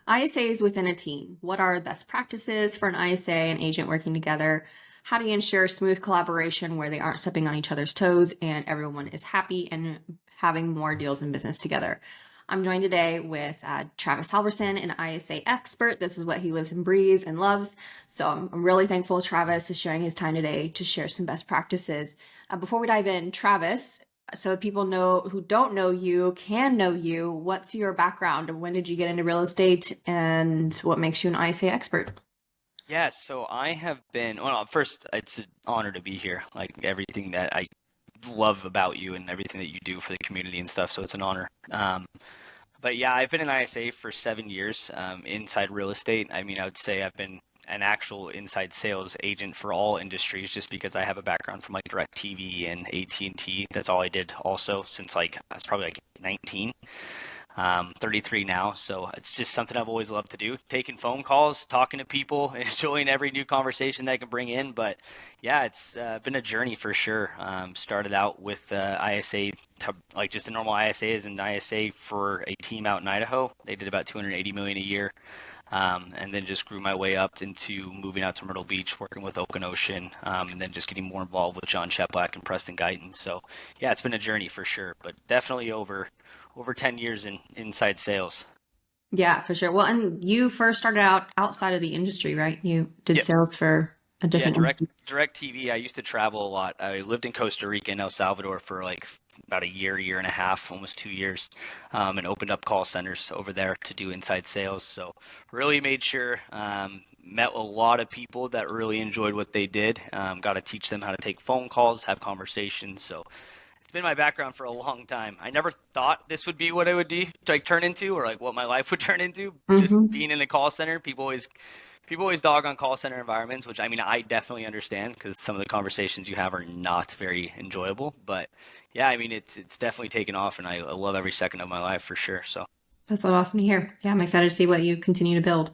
ISAs within a team. What are best practices for an ISA and agent working together? How do you ensure smooth collaboration where they aren't stepping on each other's toes and everyone is happy and having more deals in business together? I'm joined today with Travis Halverson, an ISA expert. This is what he lives and breathes and loves. So I'm really thankful Travis is sharing his time today to share some best practices. Before we dive in, Travis, so people know who don't know you can know you. What's your background? When did you get into real estate and what makes you an ISA expert? Yeah, so I have been, well, first, it's an honor to be here. Like everything that I love about you and everything that you do for the community and stuff, so it's an honor. But yeah, I've been an ISA for 7 years, inside real estate. I mean, I would say I've been an actual inside sales agent for all industries just because I have a background from like DirecTV and AT&T. That's all I did also since like I was probably like 19. 33 now, so it's just something I've always loved to do. Taking phone calls, talking to people, enjoying every new conversation that I can bring in. But yeah, it's been a journey for sure. Started out with ISA, like just a normal ISA as an ISA for a team out in Idaho. They did about 280 million a year. And then just grew my way up into moving out to Myrtle Beach, working with Open Ocean, and then just getting more involved with John Sheplack and Preston Guyton. So yeah, it's been a journey for sure, but definitely over 10 years in inside sales. Yeah, for sure. Well, and you first started out outside of the industry, right? You did Yeah, sales for a yeah, different industry. direct TV. I used to travel a lot. I lived in Costa Rica and El Salvador for like about a year and a half, almost 2 years, and opened up call centers over there to do inside sales. So really made sure met a lot of people that really enjoyed what they did. Got to teach them how to take phone calls, have conversations. So it's been my background for a long time. I never thought this would be what it would be like turn into or like what my life would turn into. Just Hmm. being in the call center, people always dog on call center environments, which I mean I definitely understand because some of the conversations you have are not very enjoyable. But yeah, I mean it's definitely taken off, and I love every second of my life for sure. So That's so awesome to hear. Yeah, I'm excited to see what you continue to build.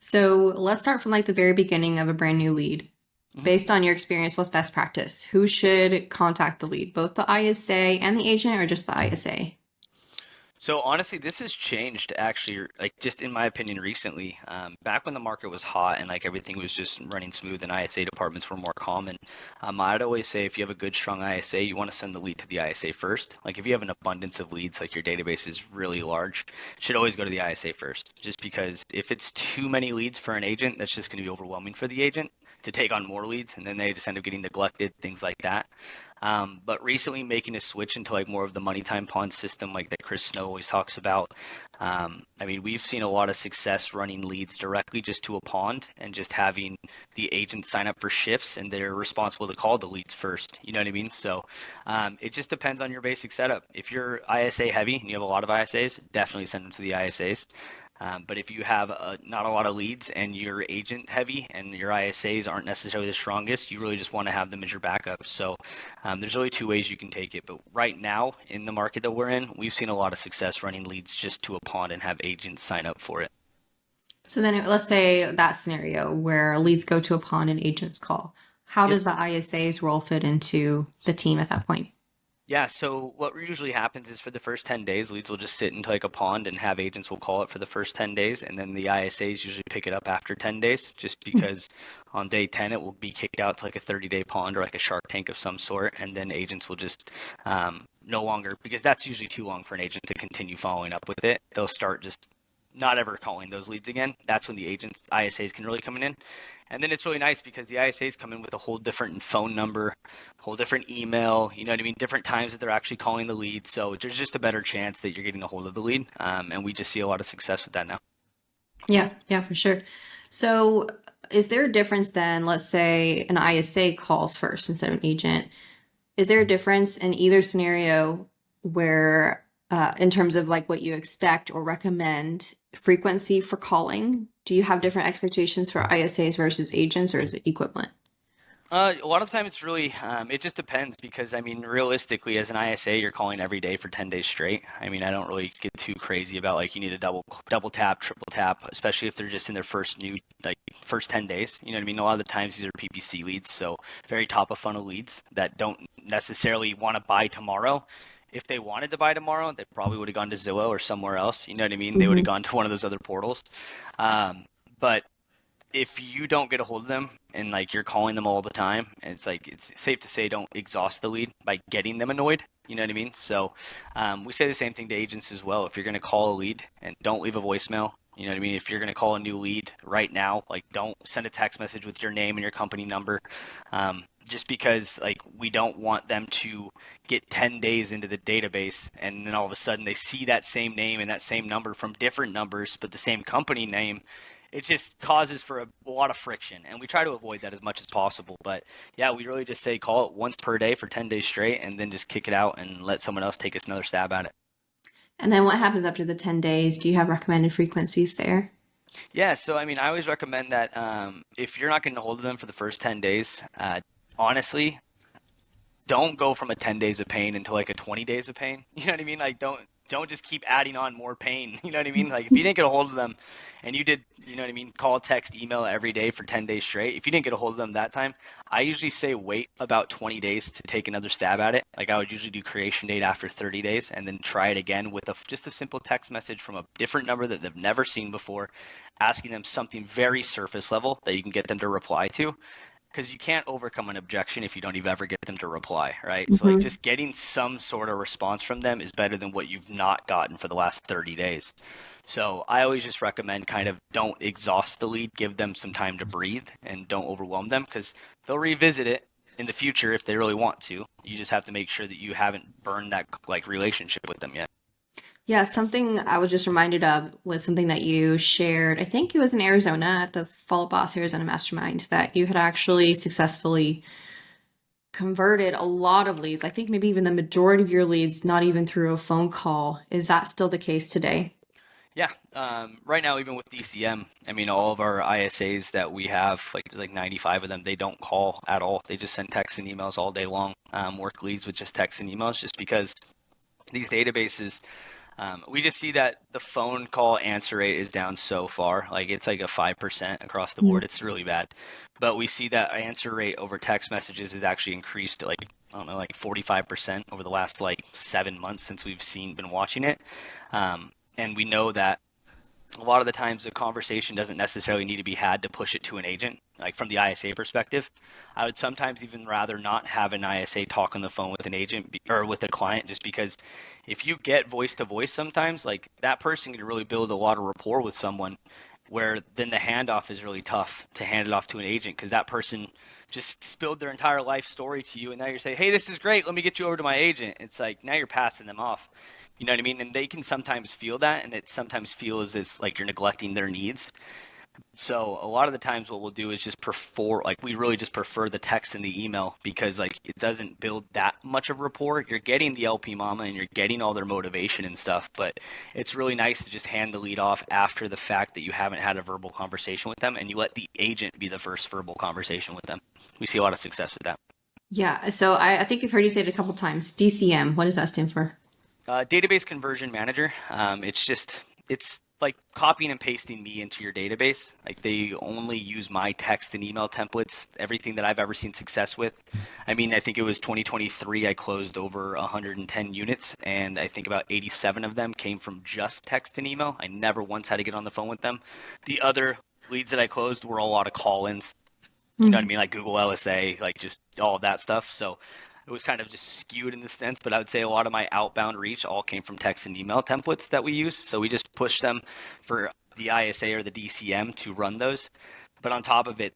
So let's start from like the very beginning of a brand new lead. mhm. Based on your experience, what's best practice? Who should contact the lead? Both the ISA and the agent, or just the ISA? So honestly, this has changed actually, like just in my opinion recently. Back when the market was hot and like everything was just running smooth and ISA departments were more common, I'd always say if you have a good strong ISA, you want to send the lead to the ISA first. Like if you have an abundance of leads, like your database is really large, it should always go to the ISA first. Just because if it's too many leads for an agent, that's just going to be overwhelming for the agent to take on more leads, and then they just end up getting neglected, things like that. But recently making a switch into like more of the money time pond system, like that Chris Snow always talks about. I mean, we've seen a lot of success running leads directly just to a pond and just having the agents sign up for shifts and they're responsible to call the leads first. You know what I mean? So it just depends on your basic setup. If you're ISA heavy and you have a lot of ISAs, definitely send them to the ISAs. But if you have not a lot of leads and you're agent heavy and your ISAs aren't necessarily the strongest, you really just want to have them as your backup. So there's only two ways you can take it. But right now in the market that we're in, we've seen a lot of success running leads just to a pond and have agents sign up for it. So then let's say that scenario where leads go to a pond and agents call. How Yep. does the ISA's role fit into the team at that point? Yeah, so what usually happens is for the first 10 days, leads will just sit into like a pond and have agents will call it for the first 10 days. And then the ISAs usually pick it up after 10 days, just because on day 10, it will be kicked out to like a 30-day pond or like a shark tank of some sort. And then agents will just no longer, because that's usually too long for an agent to continue following up with it. They'll start just not ever calling those leads again. That's when the agents, ISAs can really come in. And then it's really nice because the ISAs come in with a whole different phone number, whole different email, you know what I mean? Different times that they're actually calling the lead. So there's just a better chance that you're getting a hold of the lead. And we just see a lot of success with that now. Yeah, yeah, for sure. So is there a difference then? Let's say an ISA calls first instead of an agent. Is there a difference in either scenario where, in terms of like what you expect or recommend frequency for calling? Do you have different expectations for ISAs versus agents, or is it equivalent? A lot of times it's really, it just depends because I mean, realistically, as an ISA, you're calling every day for 10 days straight. I mean, I don't really get too crazy about like you need a double tap, triple tap, especially if they're just in their first 10 days. You know what I mean? A lot of the times these are PPC leads, so very top of funnel leads that don't necessarily want to buy tomorrow. If they wanted to buy tomorrow, they probably would have gone to Zillow or somewhere else. You know what I mean? They would have Hmm. gone to one of those other portals. But if you don't get a hold of them and like you're calling them all the time, and it's like it's safe to say don't exhaust the lead by getting them annoyed. You know what I mean? So we say the same thing to agents as well. If you're going to call a lead, and don't leave a voicemail. You know what I mean? If you're going to call a new lead right now, like don't send a text message with your name and your company number, just because like we don't want them to get 10 days into the database and then all of a sudden they see that same name and that same number from different numbers, but the same company name. It just causes for a lot of friction, and we try to avoid that as much as possible. But yeah, we really just say call it once per day for 10 days straight and then just kick it out and let someone else take us another stab at it. And then what happens after the 10 days? Do you have recommended frequencies there? Yeah, so I mean, I always recommend that if you're not getting a hold of them for the first 10 days, honestly, don't go from a 10 days of pain into like a 20 days of pain. You know what I mean? Like don't just keep adding on more pain. You know what I mean? Like if you didn't get a hold of them and you did, you know what I mean, call, text, email every day for 10 days straight. If you didn't get a hold of them that time, I usually say wait about 20 days to take another stab at it. Like I would usually do creation date after 30 days and then try it again with just a simple text message from a different number that they've never seen before, asking them something very surface level that you can get them to reply to, because you can't overcome an objection if you don't even ever get them to reply, right? So like Hmm. just getting some sort of response from them is better than what you've not gotten for the last 30 days. So I always just recommend kind of don't exhaust the lead, give them some time to breathe and don't overwhelm them because they'll revisit it in the future if they really want to. You just have to make sure that you haven't burned that like relationship with them yet. Yeah, something I was just reminded of was something that you shared. I think it was in Arizona at the Follow Up Boss Arizona Mastermind that you had actually successfully converted a lot of leads. I think maybe even the majority of your leads, not even through a phone call. Is that still the case today? Yeah, right now, even with DCM, I mean, all of our ISAs that we have, like 95 of them, they don't call at all. They just send texts and emails all day long, work leads with just texts and emails, just because these databases, we just see that the phone call answer rate is down so far. Like it's like a 5% across the board. Mhm. It's really bad. But we see that answer rate over text messages has actually increased to like, I don't know, like 45% over the last like 7 months since been watching it. And we know that a lot of the times the conversation doesn't necessarily need to be had to push it to an agent. Like from the ISA perspective, I would sometimes even rather not have an ISA talk on the phone with an agent or with a client, just because if you get voice to voice sometimes, like that person can really build a lot of rapport with someone, where then the handoff is really tough to hand it off to an agent because that person just spilled their entire life story to you and now you're saying, hey, this is great, let me get you over to my agent. It's like now you're passing them off. You know what I mean? And they can sometimes feel that, and it sometimes feels as like you're neglecting their needs. So a lot of the times what we'll do is just prefer, like we really just prefer the text and the email because like it doesn't build that much of rapport. You're getting the LP mama and you're getting all their motivation and stuff, but it's really nice to just hand the lead off after the fact that you haven't had a verbal conversation with them and you let the agent be the first verbal conversation with them. We see a lot of success with that. Yeah, so I think I've heard you say it a couple times. DCM, what does that stand for? Database conversion manager. It's like copying and pasting me into your database. Like they only use my text and email templates. Everything that I've ever seen success with. I mean, I think it was 2023. I closed over 110 units, and I think about 87 of them came from just text and email. I never once had to get on the phone with them. The other leads that I closed were a lot of call-ins. You know what I Mhm. mean? Like Google LSA, like just all of that stuff. So it was kind of just skewed in the sense, but I would say a lot of my outbound reach all came from text and email templates that we use. So we just push them for the ISA or the DCM to run those. But on top of it,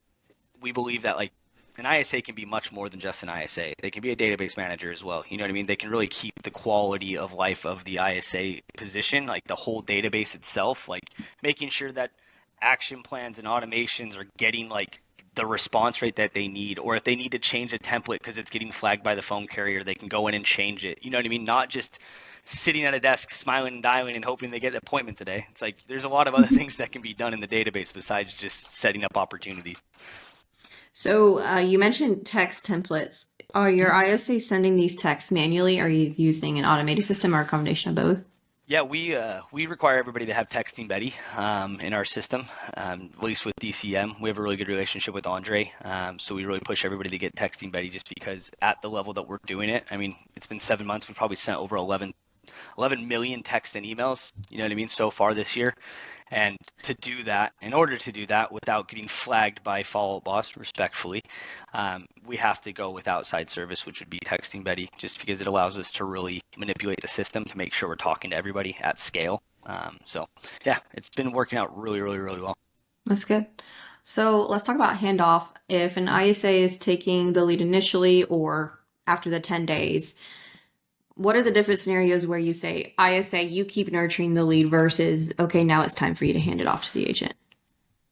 we believe that like an ISA can be much more than just an ISA. They can be a database manager as well. You know what I mean? They can really keep the quality of life of the ISA position, like the whole database itself, like making sure that action plans and automations are getting like the response rate that they need, or if they need to change a template because it's getting flagged by the phone carrier, they can go in and change it. You know what I mean? Not just sitting at a desk smiling and dialing and hoping they get an appointment today. It's like there's a lot of other things that can be done in the database besides just setting up opportunities. So you mentioned text templates. Are your ISA sending these texts manually? Are you using an automated system or a combination of both? Yeah, we require everybody to have Texting Betty in our system, at least with DCM. We have a really good relationship with Andre, so we really push everybody to get Texting Betty just because at the level that we're doing it, I mean, it's been 7 months. We've probably sent over 11 million texts and emails, you know what I mean, so far this year. And to do that, in order to do that without getting flagged by Follow Up Boss, respectfully, we have to go with outside service, which would be Texting Betty, just because it allows us to really manipulate the system to make sure we're talking to everybody at scale. So, yeah, it's been working out really, really, really well. That's good. So let's talk about handoff. If an ISA is taking the lead initially or after the 10 days, what are the different scenarios where you say, ISA, you keep nurturing the lead versus, okay, now it's time for you to hand it off to the agent?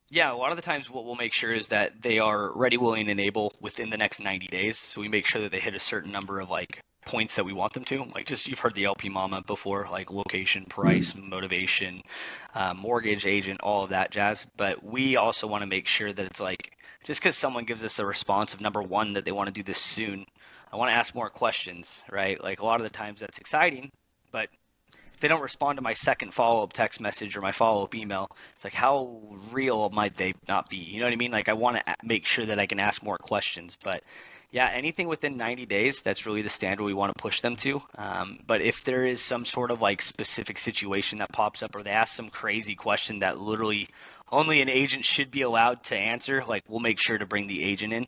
Yeah, a lot of the times what we'll make sure is that they are ready, willing, and able within the next 90 days. So we make sure that they hit a certain number of like points that we want them to. Like just you've heard the LP Mama before, like location, price, motivation, mortgage agent, all of that jazz. But we also want to make sure that it's like just because someone gives us a response of number one that they want to do this soon, I want to ask more questions, right? Like a lot of the times that's exciting, but if they don't respond to my second follow-up text message or my follow-up email, it's like how real might they not be? You know what I mean? Like I want to make sure that I can ask more questions. But yeah, anything within 90 days, that's really the standard we want to push them to. But if there is some sort of like specific situation that pops up or they ask some crazy question that literally only an agent should be allowed to answer, like we'll make sure to bring the agent in.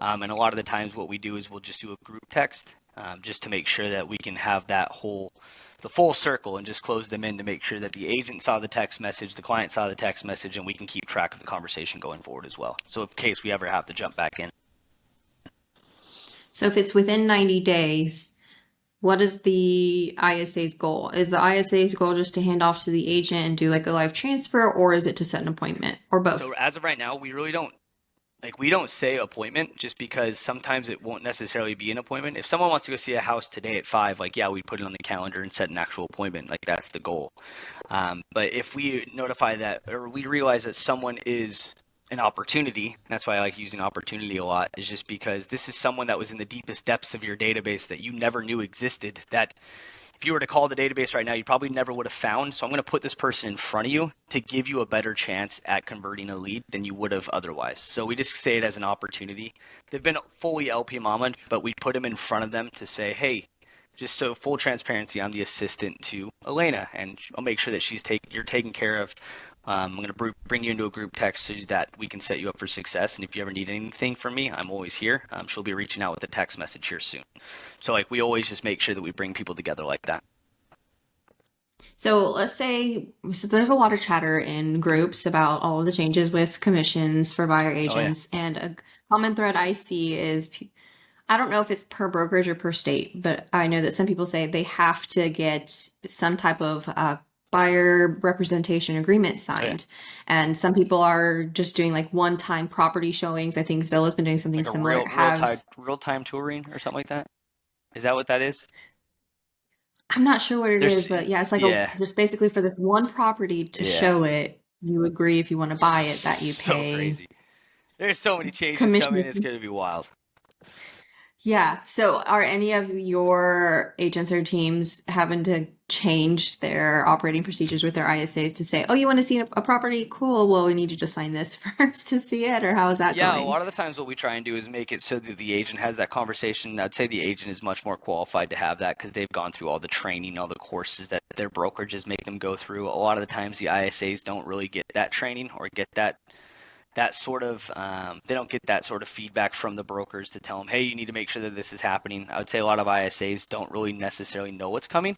And a lot of the times what we do is we'll just do a group text just to make sure that we can have the full circle and just close them in to make sure that the agent saw the text message, the client saw the text message, and we can keep track of the conversation going forward as well. So in case we ever have to jump back in. So if it's within 90 days, what is the ISA's goal? Is the ISA's goal just to hand off to the agent and do like a live transfer, or is it to set an appointment, or both? So as of right now, we don't say appointment just because sometimes it won't necessarily be an appointment. If someone wants to go see a house today at 5, like yeah, we put it on the calendar and set an actual appointment. Like that's the goal. But if we notify that or we realize that someone is an opportunity, that's why I like using opportunity a lot, is just because this is someone that was in the deepest depths of your database that you never knew existed, that if you were to call the database right now, you probably never would have found. So I'm going to put this person in front of you to give you a better chance at converting a lead than you would have otherwise. So we just say it as an opportunity. They've been fully LP Mama, but we put them in front of them to say, hey, just so full transparency, I'm the assistant to Elena, and I'll make sure that you're taken care of. I'm going to bring you into a group text so that we can set you up for success. And if you ever need anything from me, I'm always here. She'll be reaching out with a text message here soon. So like we always just make sure that we bring people together like that. So let's say so there's a lot of chatter in groups about all of the changes with commissions for buyer Oh yeah. agents, and a common thread I see is I don't know if it's per brokerage or per state, but I know that some people say they have to get some type of buyer representation agreement Oh yeah. signed. And some people are just doing like one-time property showings. I think Zilla's been doing something Like a similar. It has, real time touring or something like that. Is that what that is? I'm not sure what it is, There's but yeah, it's like a yeah. just basically for this one property to Yeah. show it. You agree if you want to buy it that you So pay crazy. There's so many changes coming. It's commission. going to be wild. Yeah. So are any of your agents or teams having to change their operating procedures with their ISAs to say, oh, you want to see a property? Cool. Well, we need you to sign this first to see it, or how is that Yeah, a going? lot of the times what we try and do is make it so that the agent has that conversation. I'd say the agent is much more qualified to have that because they've gone through all the training, all the courses that their brokerages make them go through. A lot of the times the ISAs don't really get that training or get that sort of they don't get that sort of feedback from the brokers to tell them, hey, you need to make sure that this is happening. I would say a lot of ISAs don't really necessarily know what's coming,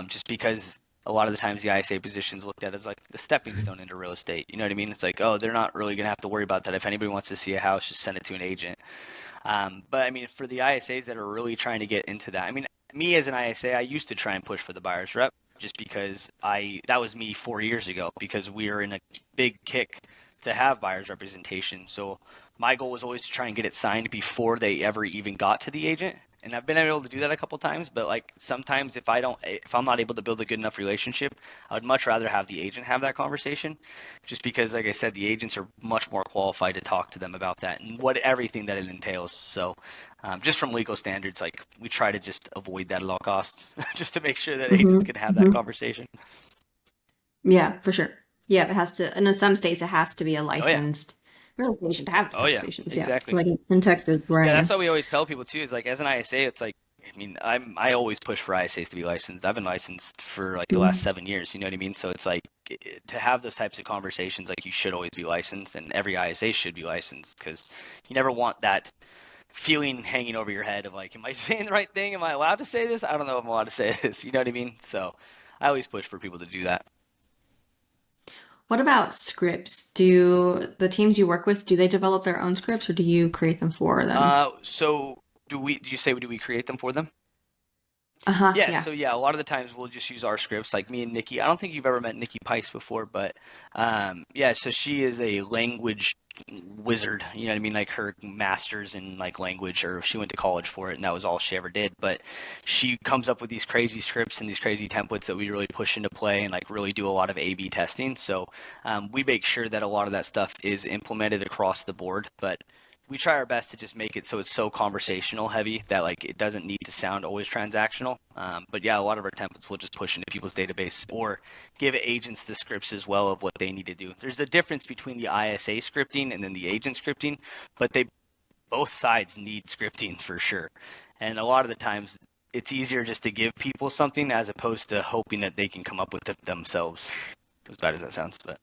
just because a lot of the times the ISA positions looked at as like the stepping stone into real estate. You know what I mean? It's like, oh, they're not really gonna have to worry about that. If anybody wants to see a house, just send it to an agent. But I mean, for the ISAs that are really trying to get into that, I mean, me as an ISA, I used to try and push for the buyer's rep just because that was me 4 years ago because we were in a big kick to have buyer's representation. So my goal was always to try and get it signed before they ever even got to the agent. And I've been able to do that a couple times, but like sometimes if I'm not able to build a good enough relationship, I would much rather have the agent have that conversation, just because, like I said, the agents are much more qualified to talk to them about that and what everything that it entails. So, just from legal standards, like we try to just avoid that at all costs, just to make sure that agents Hmm. can have that Hmm. conversation. Yeah, for sure. Yeah, it has to, and in some states it has to be a Oh yeah, licensed real estate agent to have these oh yeah, conversations. Yeah, exactly. like in Texas, where I Yeah, that's am. why we always tell people too. Is like as an ISA, it's like I mean I always push for ISAs to be licensed. I've been licensed for like the last Mhm. 7 years. You know what I mean? So it's like to have those types of conversations, like you should always be licensed, and every ISA should be licensed because you never want that feeling hanging over your head of like, am I saying the right thing? Am I allowed to say this? I don't know if I'm allowed to say this. You know what I mean? So I always push for people to do that. What about scripts? Do the teams you work with, do they develop their own scripts or do you create them for them? So do you say do we create them for them? Uh-huh, Yeah, yeah. so yeah, a lot of the times we'll just use our scripts, like me and Nikki. I don't think you've ever met Nikki Pice before, but yeah, so she is a language wizard. You know what I mean? Like her master's in like language, or she went to college for it, and that was all she ever did. But she comes up with these crazy scripts and these crazy templates that we really push into play and like really do a lot of A/B testing. So we make sure that a lot of that stuff is implemented across the board, but we try our best to just make it so it's so conversational heavy that like it doesn't need to sound always transactional. But yeah, a lot of our templates will just push into people's database or give agents the scripts as well of what they need to do. There's a difference between the ISA scripting and then the agent scripting, but they both sides need scripting for sure. And a lot of the times it's easier just to give people something as opposed to hoping that they can come up with it themselves. As bad as that sounds, but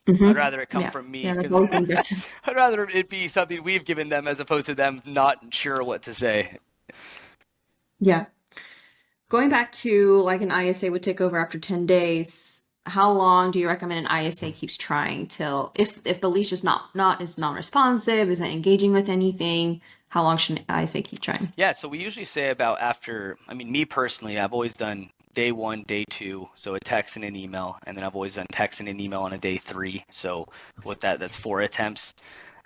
I'd Mm-hmm. rather it come Yeah. from me Yeah, that's because always dangerous. I'd rather it be something we've given them as opposed to them not sure what to say. Yeah. Going back to like an ISA would take over after 10 days, how long do you recommend an ISA keeps trying till if the leash is not is non-responsive, isn't engaging with anything, how long should an ISA keep trying? Yeah, so we usually say about after, I mean, me personally, I've always done day one, day two, so a text and an email, and then I've always done text and an email on a day three. So with that, that's 4 attempts.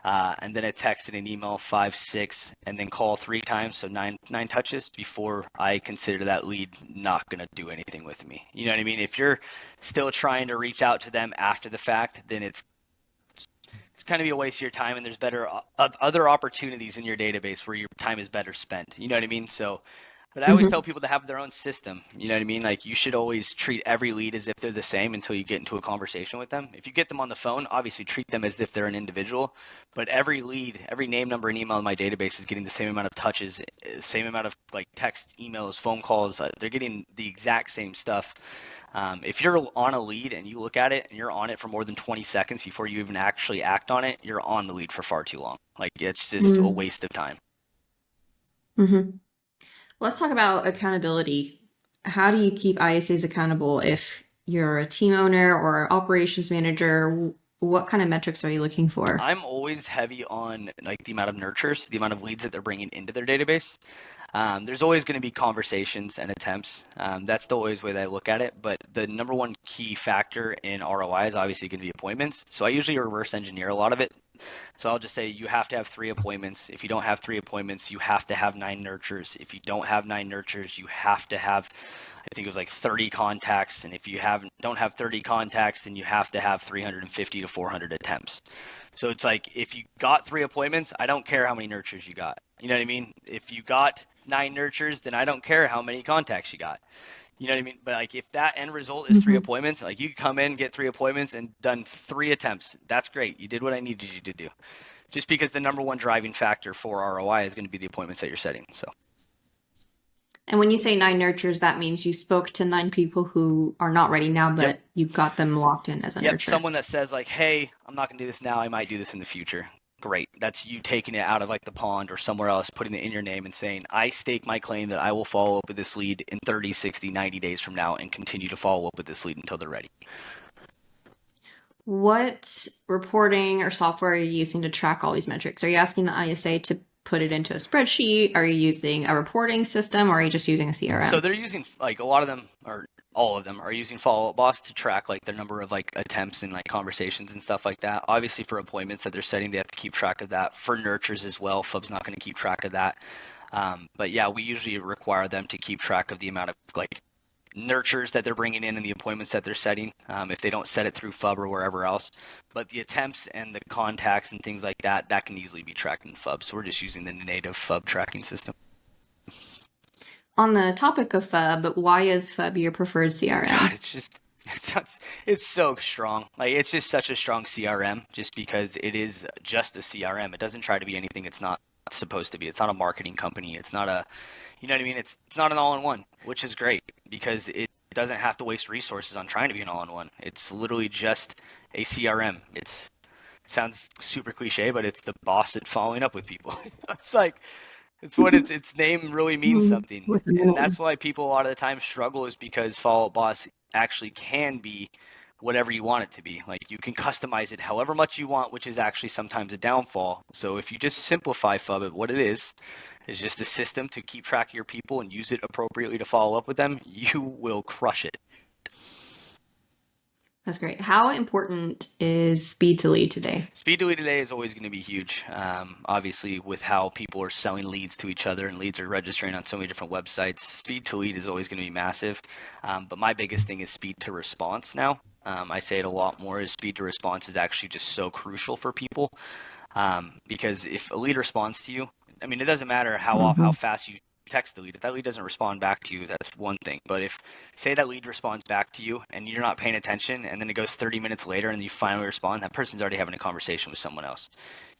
And then a text and an email 5, 6, and then call 3 times, so nine touches before I consider that lead not gonna do anything with me. You know what I mean? If you're still trying to reach out to them after the fact, then it's kind of be a waste of your time, and there's better other opportunities in your database where your time is better spent. You know what I mean? So but I always tell Hmm. people to have their own system. You know what I mean? Like you should always treat every lead as if they're the same until you get into a conversation with them. If you get them on the phone, obviously treat them as if they're an individual. But every lead, every name, number, and email in my database is getting the same amount of touches, same amount of like text, emails, phone calls. They're getting the exact same stuff. If you're on a lead and you look at it and you're on it for more than 20 seconds before you even actually act on it, you're on the lead for far too long. Like it's just a waste of time. Mm-hmm. Let's talk about accountability. How do you keep ISAs accountable if you're a team owner or operations manager? What kind of metrics are you looking for? I'm always heavy on like the amount of nurtures, the amount of leads that they're bringing into their database. There's always going to be conversations and attempts. That's the always way that I look at it. But the number one key factor in ROI is obviously going to be appointments. So I usually reverse engineer a lot of it. So I'll just say you have to have 3 appointments. If you don't have 3 appointments, you have to have 9 nurtures. If you don't have 9 nurtures, you have to have, I think it was like 30 contacts. And if you don't have 30 contacts, then you have to have 350 to 400 attempts. So it's like if you got 3 appointments, I don't care how many nurtures you got. You know what I mean? If you got 9 nurtures, then I don't care how many contacts you got. You know what I mean? But like if that end result is three Hmm. appointments, like you come in, get 3 appointments and done 3 attempts. That's great. You did what I needed you to do. Just because the number one driving factor for ROI is going to be the appointments that you're setting. So And when you say 9 nurtures, that means you spoke to 9 people who are not ready now, yep. but you got them locked in as a Yep. nurture. Someone that says like, hey, I'm not going to do this now. I might do this in the future. Great. That's you taking it out of like the pond or somewhere else, putting it in your name and saying, I stake my claim that I will follow up with this lead in 30, 60, 90 days from now and continue to follow up with this lead until they're ready. What reporting or software are you using to track all these metrics? Are you asking the ISA to put it into a spreadsheet? Are you using a reporting system or are you just using a So CRM? they're using like a lot of them or all of them are using Follow Up Boss to track like their number of like attempts and like conversations and stuff like that. Obviously for appointments that they're setting, they have to keep track of that. For nurtures as well, Fub's not going to keep track of that. But yeah, we usually require them to keep track of the amount of like nurtures that they're bringing in and the appointments that they're setting, if they don't set it through FUB or wherever else. But the attempts and the contacts and things like that, that can easily be tracked in FUB. So we're just using the native FUB tracking system. On the topic of FUB, why is FUB your preferred God, CRM? it's so strong. Like it's just such a strong CRM just because it is just a CRM. It doesn't try to be anything it's not supposed to be. It's not a marketing company. It's not a, you know what I mean? It's not an all-in-one, which is great because it doesn't have to waste resources on trying to be an all-in-one. It's literally just a CRM. It sounds super cliche, but it's the boss at following up with people. It's like it's what its name really means something. With a And name. that's why people a lot of the time struggle is because Follow Up Boss actually can be whatever you want it to be. Like you can customize it however much you want, which is actually sometimes a downfall. So if you just simplify FUB, what it is just a system to keep track of your people and use it appropriately to follow up with them, you will crush it. That's great. How important is speed to lead today? Speed to lead today is always going to be huge. Obviously, with how people are selling leads to each other and leads are registering on so many different websites, speed to lead is always going to be massive. But my biggest thing is speed to response now. I say it a lot more is speed to response is actually just so crucial for people. Because if a lead responds to you, I mean, it doesn't matter how fast you text the lead. If that lead doesn't respond back to you, that's one thing. But if say that lead responds back to you and you're not paying attention, and then it goes 30 minutes later and you finally respond, that person's already having a conversation with someone else.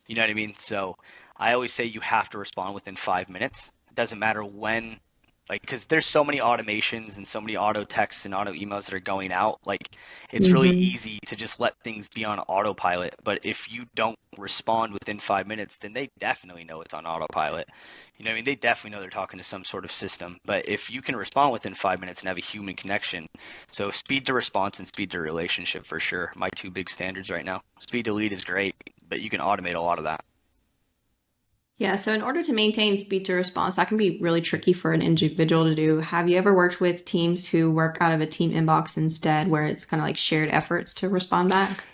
You know what I mean? So I always say you have to respond within 5 minutes. It doesn't matter when, like, because there's so many automations and so many auto texts and auto emails that are going out. Like, it's really Mm-hmm. easy to just let things be on autopilot. But if you don't respond within 5 minutes, then they definitely know it's on autopilot. You know what I mean? They definitely know they're talking to some sort of system. But if you can respond within 5 minutes and have a human connection, so speed to response and speed to relationship for sure, my two big standards right now. Speed to lead is great, but you can automate a lot of that. Yeah, so in order to maintain speed to response, that can be really tricky for an individual to do. Have you ever worked with teams who work out of a team inbox instead, where it's kind of like shared efforts to respond back?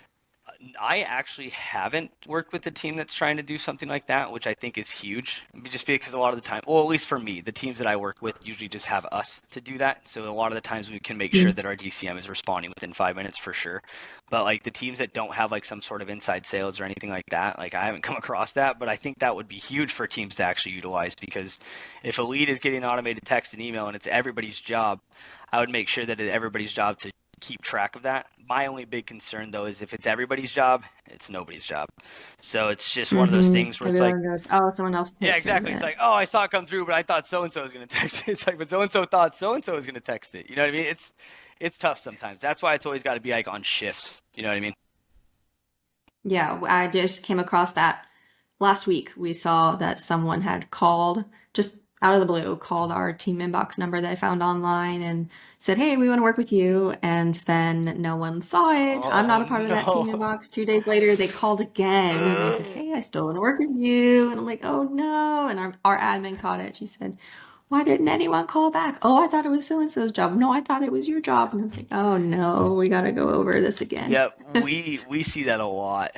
I actually haven't worked with a team that's trying to do something like that, which I think is huge. Just because a lot of the time, well, at least for me, the teams that I work with usually just have us to do that. So a lot of the times we can make sure that our DCM is responding within 5 minutes for sure. But like the teams that don't have like some sort of inside sales or anything like that, like I haven't come across that, but I think that would be huge for teams to actually utilize because if a lead is getting automated text and email and it's everybody's job, I would make sure that it's everybody's job to keep track of that. My only big concern though is if it's everybody's job, it's nobody's job. So it's just one of those things where it's like, Everyone goes, oh, someone else yeah, take care of exactly. It's it. like, oh, I saw it come through, but I thought so and so was gonna text it. It's like, but so and so thought so and so was gonna text it. You know what I mean? It's tough sometimes. That's why it's always got to be like on shifts. You know what I mean? Yeah, I just came across that last week. We saw that someone had called just out of the blue, called our team inbox number that I found online and said, hey, we want to work with you. And then no one saw it. I'm not Oh a part of that team no. inbox. 2 days later, they called again and they said, hey, I still want to work with you. And I'm like, oh no. And our admin caught it. She said, why didn't anyone call back? Oh, I thought it was so and so's job. No, I thought it was your job. And I was like, oh no, we got to go over this again. Yeah, we see that a lot.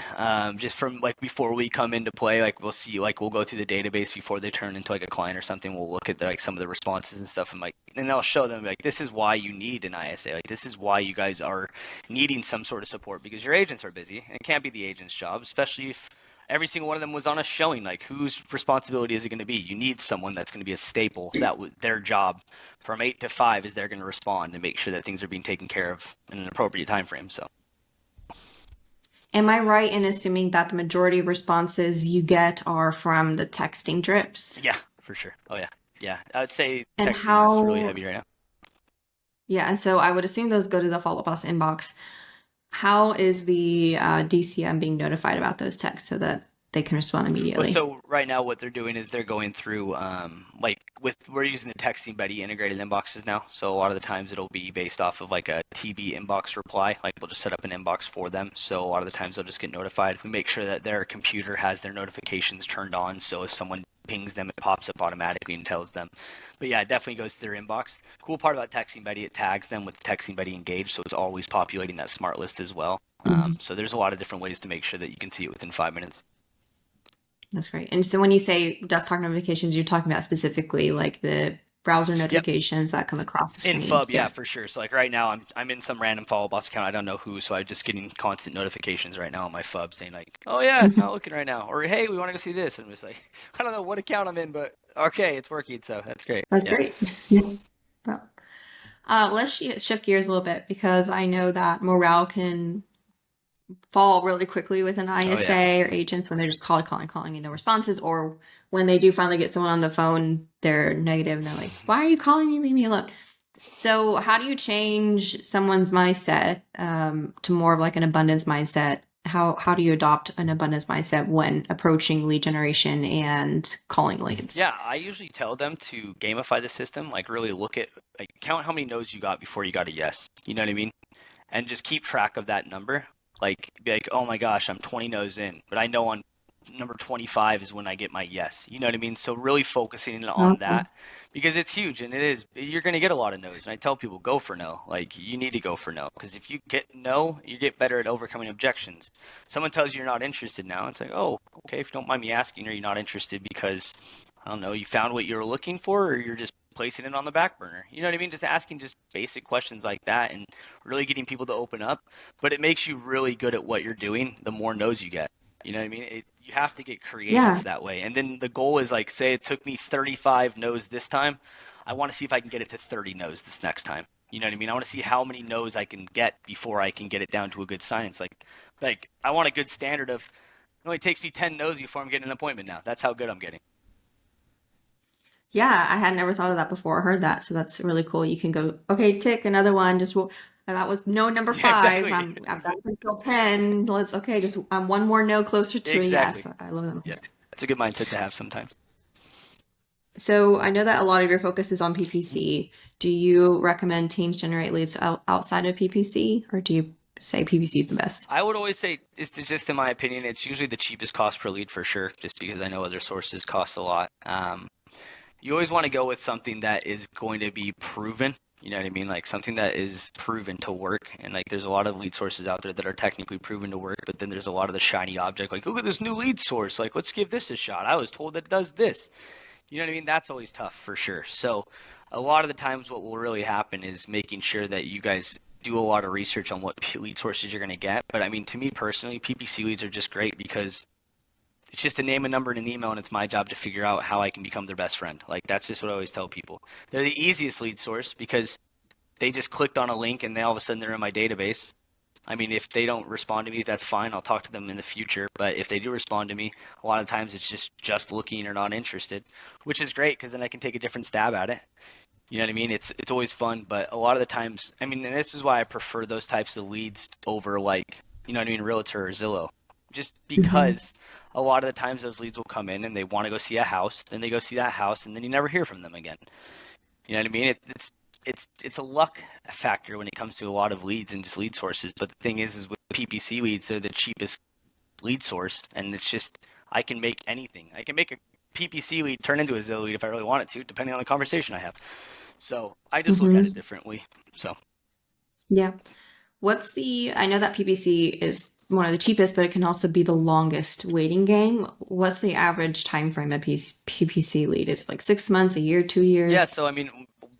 Just from like before we come into play, like we'll see, like we'll go through the database before they turn into like a client or something. We'll look at like some of the responses and stuff, and like, and they'll show them like this is why you need an ISA. Like this is why you guys are needing some sort of support because your agents are busy, and it can't be the agent's job, especially if every single one of them was on a showing. Like whose responsibility is it going to be? You need someone that's going to be a staple. Their job from 8 to 5 is they're going to respond and make sure that things are being taken care of in an appropriate time frame. So. Am I right in assuming that the majority of responses you get are from the texting drips? Yeah, for sure. Oh yeah. Yeah. I would say And texting is really how, heavy right now. yeah, and so I would assume those go to the Follow Up Boss inbox. How is the DCM being notified about those texts so that they can respond Well, immediately? so right now what they're doing is they're going through like with we're using the texting buddy integrated inboxes now. So a lot of the times it'll be based off of like a TB inbox reply. Like we'll just set up an inbox for them. So a lot of the times they'll just get notified. We make sure that their computer has their notifications turned on. So if someone pings them, it pops up automatically and tells them. But yeah, it definitely goes to their inbox. Cool part about texting buddy, it tags them with texting buddy engaged. So it's always populating that smart list as well. Mhm. So there's a lot of different ways to make sure that you can see it within 5 minutes. That's great. And so when you say desktop notifications, you're talking about specifically like the browser Yep. notifications that come across the In screen. FUB, yeah, for sure. So like right now, I'm in some random follow boss account. I don't know who, so I'm just getting constant notifications right now on my FUB saying like, "Oh yeah, it's not looking right now," or "Hey, we want to go see this." And I'm just like, I don't know what account I'm in, but okay, it's working, so that's great. That's Yeah. great. Well, let's shift gears a little bit because I know that morale can fall really quickly with an Oh yeah. ISA or agents when they're just calling and no responses, or when they do finally get someone on the phone, they're negative and they're like, "Why are you calling me? Leave me alone." So, how do you change someone's mindset to more of like an abundance mindset? How do you adopt an abundance mindset when approaching lead generation and calling leads? Yeah, I usually tell them to gamify the system, like really look at, like count how many no's you got before you got a yes. You know what I mean? And just keep track of that number. Like, be like, oh my gosh, I'm 20 no's in, but I know on number 25 is when I get my yes. You know what I mean? So really focusing on Okay. that because it's huge and it is, you're going to get a lot of no's. And I tell people, go for no. Like, you need to go for no because if you get no, you get better at overcoming objections. Someone tells you you're not interested now. It's like, oh, okay, if you don't mind me asking, are you not interested because, I don't know, you found what you were looking for or you're just placing it on the back burner? You know what I mean? Just asking just basic questions like that and really getting people to open up. But it makes you really good at what you're doing the more no's you get. You know what I mean? You have to get Yeah. creative that way. And then the goal is like, say it took me 35 no's this time. I want to see if I can get it to 30 no's this next time. You know what I mean? I want to see how many no's I can get before I can get it down to a good science. Like I want a good standard of it only takes me 10 no's before I'm getting an appointment now. That's how good I'm getting. Yeah, I had never thought of that before. I heard that, so that's really cool. You can go, okay, tick another one. Just that was no number Yeah, five. exactly. I've got until 10. Let's okay, just I'm one more no closer to a Exactly. yes. I love Yeah. that. That's a good mindset to have sometimes. So I know that a lot of your focus is on PPC. Do you recommend teams generate leads outside of PPC, or do you say PPC is the best? I would always say, it's just in my opinion, it's usually the cheapest cost per lead for sure, just because I know other sources cost a lot. You always want to go with something that is going to be proven. You know what I mean? Like something that is proven to work. And like there's a lot of lead sources out there that are technically proven to work, but then there's a lot of the shiny object, like, look at this new lead source. Like, let's give this a shot. I was told that it does this. You know what I mean? That's always tough for sure. So a lot of the times what will really happen is making sure that you guys do a lot of research on what lead sources you're going to get. But I mean, to me personally, PPC leads are just great because it's just a name, a number, and an email, and it's my job to figure out how I can become their best friend. Like that's just what I always tell people. They're the easiest lead source because they just clicked on a link and they all of a sudden they're in my database. I mean, if they don't respond to me, that's fine. I'll talk to them in the future. But if they do respond to me, a lot of times it's just looking or not interested, which is great because then I can take a different stab at it. You know what I mean? It's always fun, but a lot of the times, I mean, and this is why I prefer those types of leads over like, you know what I mean, Realtor or Zillow, just Hmm. because a lot of the times those leads will come in and they want to go see a house, then they go see that house, and then you never hear from them again. You know what I mean? It's a luck factor when it comes to a lot of leads and just lead sources. But the thing is with PPC leads, they're the cheapest lead source, and it's just I can make anything. I can make a PPC lead turn into a Zillow lead if I really wanted to, depending on the conversation I have. So I just look at it Hmm. differently. So Yeah. I know that PPC is one of the cheapest, but it can also be the longest waiting game. What's the average time frame of PPC lead? Is it like 6 months, a year, 2 years? yeah, so I mean,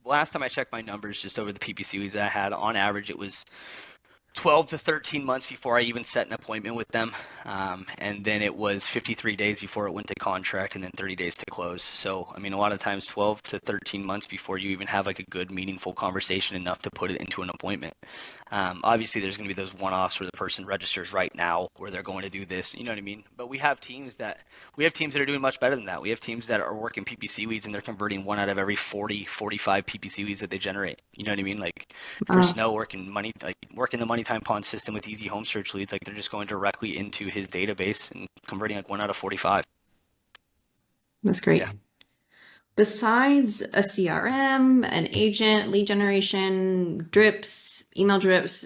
last time I checked my numbers just over the PPC leads that I had, on average, it was 12 to 13 months before I even set an appointment with them. And then it was 53 days before it went to contract and then 30 days to close. So, I mean, a lot of times 12 to 13 months before you even have like a good, meaningful conversation enough to put it into an appointment. Obviously, there's going to be those one-offs where the person registers right now where they're going to do this. You know what I mean? But we have teams that are doing much better than that. We have teams that are working PPC leads and they're converting one out of every 40, 45 PPC leads that they generate. You know what I mean? Like Chris Uh, Snow working the money time pond system with easy home search leads. Like they're just going directly into his database and converting like one out of 45. that's Yeah. great. Besides a CRM, an agent, lead generation, drips, email drips,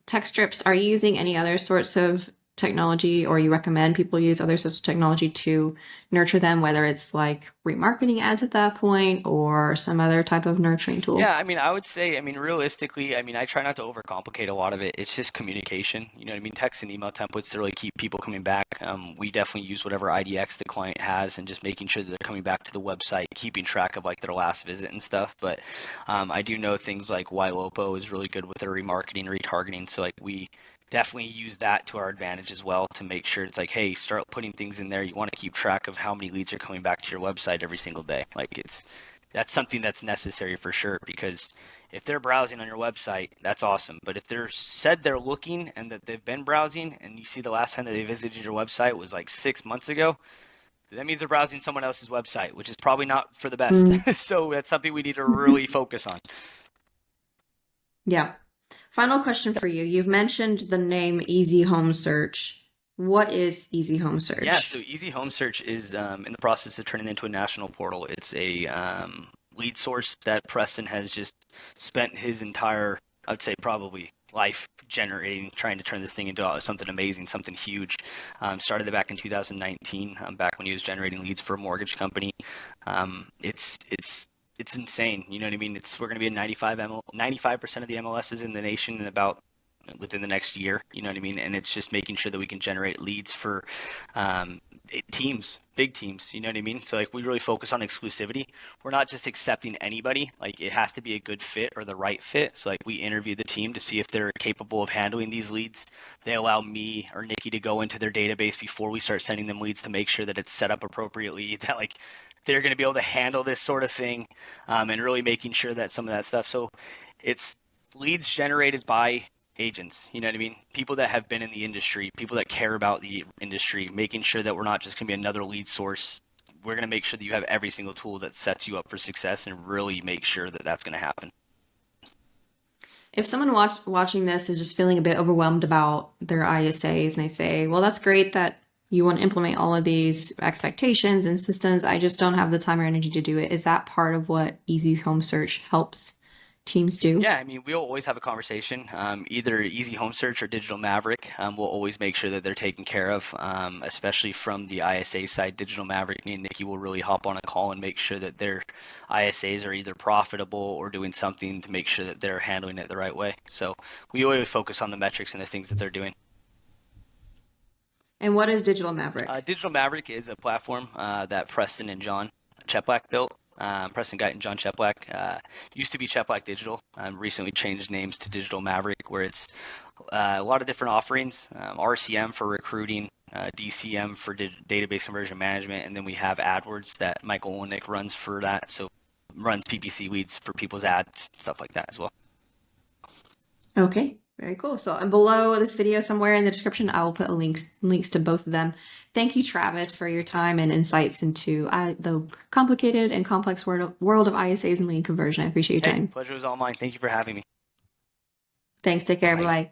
text drips, are you using any other sorts of technology, or you recommend people use other social technology to nurture them, whether it's like remarketing ads at that point or some other type of nurturing tool? Yeah, I mean, I would say, I mean, realistically, I mean, I try not to overcomplicate a lot of it. It's just communication. You know what I mean? Text and email templates to really keep people coming back. We definitely use whatever IDX the client has and just making sure that they're coming back to the website, keeping track of like their last visit and stuff. But I do know things like YLOPO is really good with their remarketing, retargeting. So like we definitely use that to our advantage as well to make sure it's like, hey, start putting things in there. You want to keep track of how many leads are coming back to your website every single day. Like that's something that's necessary for sure, because if they're browsing on your website, that's awesome. But if they're said they're looking and that they've been browsing and you see the last time that they visited your website was like 6 months ago, that means they're browsing someone else's website, which is probably not for the best. Mm. So that's something we need to really focus on. Yeah. Final question for you. You've mentioned the name Easy Home Search. What is Easy Home Yeah, Search? so Easy Home Search is in the process of turning into a national portal. It's a lead source that Preston has just spent his entire, I would say, probably life generating, trying to turn this thing into something amazing, something huge. Started it back in 2019, back when he was generating leads for a mortgage company. It's insane. You know what I mean? We're going to be in 95% of the MLSs in the nation in about within the next year. You know what I mean? And it's just making sure that we can generate leads for teams, big teams. You know what I mean? So like we really focus on exclusivity. We're not just accepting anybody. Like it has to be a good fit or the right fit. So like we interview the team to see if they're capable of handling these leads. They allow me or Nikki to go into their database before we start sending them leads to make sure that it's set up appropriately, that like they're going to be able to handle this sort of thing, and really making sure that some of that stuff. So it's leads generated by agents, you know what I mean? People that have been in the industry, people that care about the industry, making sure that we're not just going to be another lead source. We're going to make sure that you have every single tool that sets you up for success and really make sure that that's going to happen. If someone watching this is just feeling a bit overwhelmed about their ISAs and they say, well, that's great that you want to implement all of these expectations and systems, I just don't have the time or energy to do it. Is that part of what Easy Home Search helps teams do? Yeah, I mean, we'll always have a conversation. Either Easy Home Search or Digital Maverick. We'll always make sure that they're taken care of, especially from the ISA side. Digital Maverick, me and Nikki will really hop on a call and make sure that their ISAs are either profitable or doing something to make sure that they're handling it the right way. So we always focus on the metrics and the things that they're doing. And what is Digital Maverick? Digital Maverick is a platform that Preston and John Cheplack built. Preston Guyton and John Cheplack used to be Cheplack Digital. Recently changed names to Digital Maverick, where it's a lot of different offerings. RCM for recruiting, DCM for database conversion management, and then we have AdWords that Michael Olnick runs for that. So runs PPC leads for people's ads, stuff like that as well. Okay, very cool. So and below this video somewhere in the description, I will put links to both of them. Thank you, Travis, for your time and insights into the complicated and complex world of ISAs and lead conversion. I appreciate your time. Pleasure was all mine. Thank you for having me. Thanks. Take care. Bye. Bye-bye.